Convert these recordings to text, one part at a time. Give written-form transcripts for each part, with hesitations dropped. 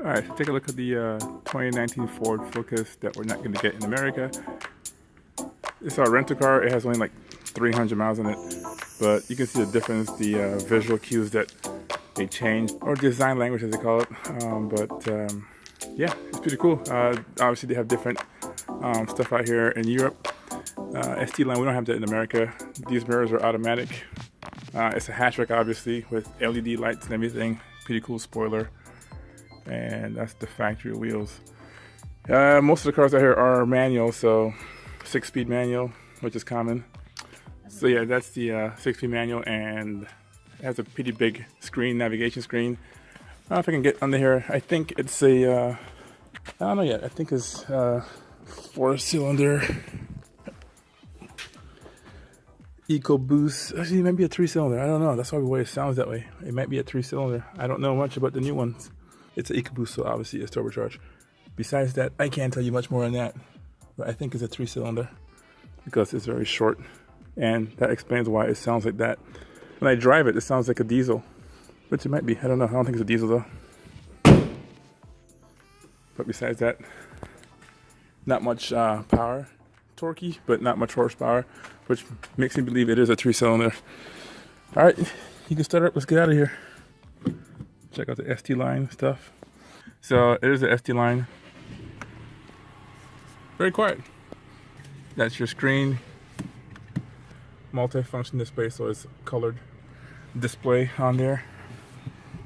Alright, so take a look at the 2019 Ford Focus that we're not going to get in America. It's a rental car. It has only like 300 miles on it, but you can see the difference, the visual cues that they changed, or design language as they call it. Yeah, it's pretty cool. Obviously they have different stuff out here in Europe. ST line, we don't have that in America. These mirrors are automatic. It's a hatchback, obviously, with LED lights and everything. Pretty cool spoiler. And that's the factory wheels. Most of the cars out here are manual, so 6-speed manual, which is common. So yeah, that's the 6-speed manual, and it has a pretty big screen, navigation screen. I don't know if I can get under here. I think it's a, I don't know yet. I think it's 4-cylinder EcoBoost. Actually, it might be a 3-cylinder. I don't know. That's probably why it sounds that way. It might be a 3-cylinder. I don't know much about the new ones. It's an EcoBoost, so obviously it's turbocharged. Besides that, I can't tell you much more on that. But I think it's a 3-cylinder because it's very short. And that explains why it sounds like that. When I drive it, it sounds like a diesel. Which it might be. I don't know. I don't think it's a diesel though. But besides that, not much power. Torquey, but not much horsepower. Which makes me believe it is a 3-cylinder. Alright, you can start up. Let's get out of here. Check out the ST line stuff. So it is the ST line. Very quiet. That's your screen. Multi-function display, so it's colored display on there.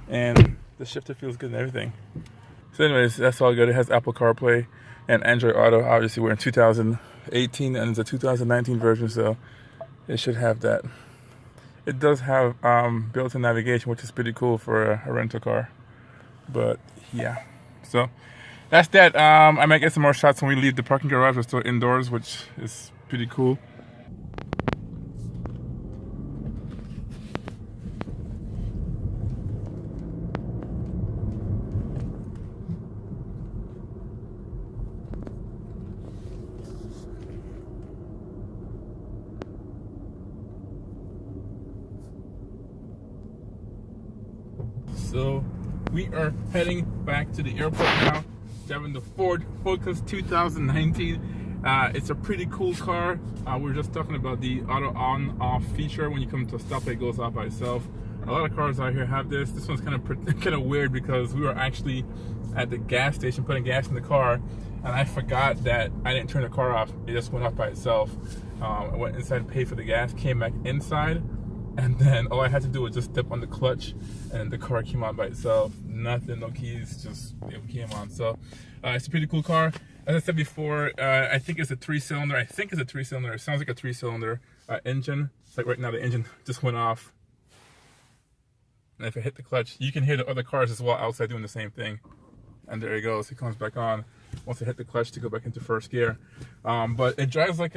And the shifter feels good and everything. So anyways, that's all good. It has Apple CarPlay and Android Auto. Obviously we're in 2018 and it's a 2019 version, so it should have that. It does have built-in navigation, which is pretty cool for a rental car. But yeah, so that's that. I might get some more shots when we leave the parking garage. We're still indoors, which is pretty cool. So we are heading back to the airport now, driving the Ford Focus 2019. It's a pretty cool car. We were just talking about the auto on-off feature. When you come to a stoplight, it goes off by itself. A lot of cars out here have this. This one's kind of weird because we were actually at the gas station putting gas in the car, and I forgot that I didn't turn the car off. It just went off by itself. I went inside, paid for the gas, came back inside, and then all I had to do was just step on the clutch and the car came on by itself. Nothing, no keys, just it came on. So it's a pretty cool car. As I said before, I think it's a 3-cylinder. It sounds like a 3-cylinder engine. It's like right now the engine just went off. And if I hit the clutch, you can hear the other cars as well outside doing the same thing. And there it goes, it comes back on once I hit the clutch to go back into first gear. But it drives like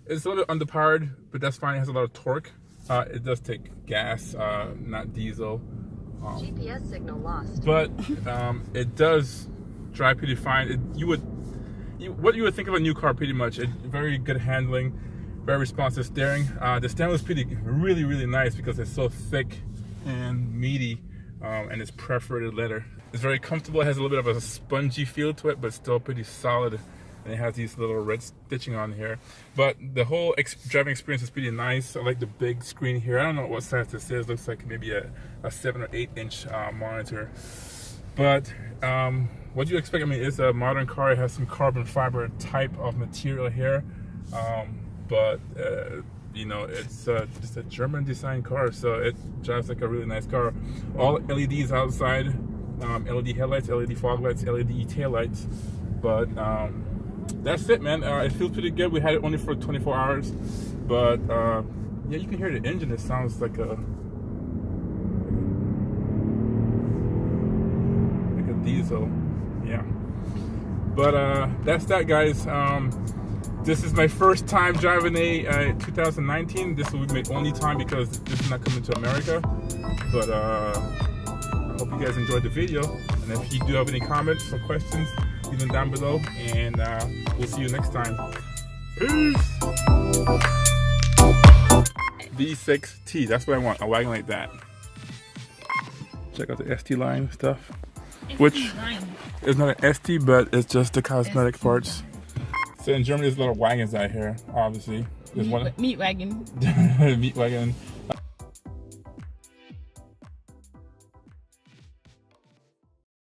it's a little underpowered, but that's fine. It has a lot of torque. It does take gas, not diesel. GPS signal lost. But it does drive pretty fine. What you would think of a new car, pretty much. Very good handling, very responsive steering. The steering was really nice because it's so thick and meaty, and it's perforated leather. It's very comfortable. It has a little bit of a spongy feel to it, but still pretty solid. And it has these little red stitching on here. But the whole driving experience is pretty nice. I like the big screen here. I don't know what size this is. Looks like maybe a 7 or 8 inch monitor. But what do you expect? I mean, it's a modern car. It has some carbon fiber type of material here. You know, it's just a German design car. So it drives like a really nice car. All LEDs outside. LED headlights, LED fog lights, LED tail lights. But that's it, man. It feels pretty good. We had it only for 24 hours, but yeah, you can hear the engine. It sounds like a diesel. Yeah, but that's that, guys. This is my first time driving a 2019. This will be my only time because this is not coming to America. But I hope you guys enjoyed the video, and if you do have any comments or questions, leave them down below, and we'll see you next time. Peace! V6T, that's what I want, a wagon like that. Check out the ST line stuff. which is not an ST, but it's just the cosmetic parts. So in Germany, there's a lot of wagons out here, obviously. There's one Meat wagon. meat wagon.